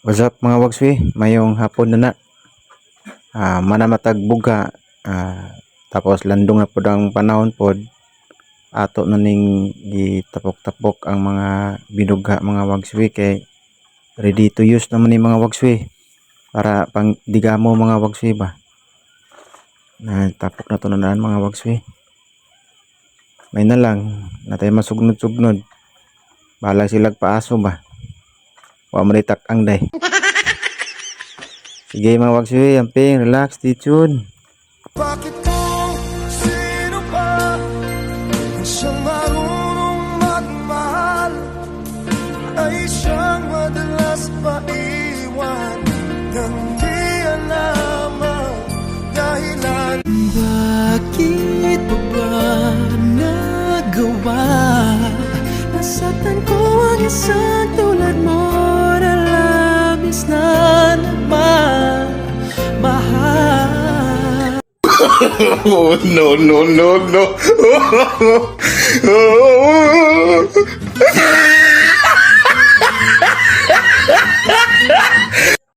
What's up mga wagswi? Mayong hapon na na. Manamatag buga. Tapos landong na pod ang panahon pod. Ato na ning gitapok-tapok ang mga binugha mga wagswi kay ready to use naman ni mga wagswi. Para pang digamo mga wagswi ba. Tapok na to na mga wagswi. May na lang. Natay masugnod-sugnod. Bahala silag paaso ba. Wa manitak ang day. Sige mga wagswi, amping, relax, stay tuned. Bakit kung sino pa ang siyang marunong magmahal ay siyang madalas paiwan ng di alamang dahilan. Bakit pa ba nagawa? Nasaktan ko ang isang tulad mo na labis na nagmamahal. Oh, no.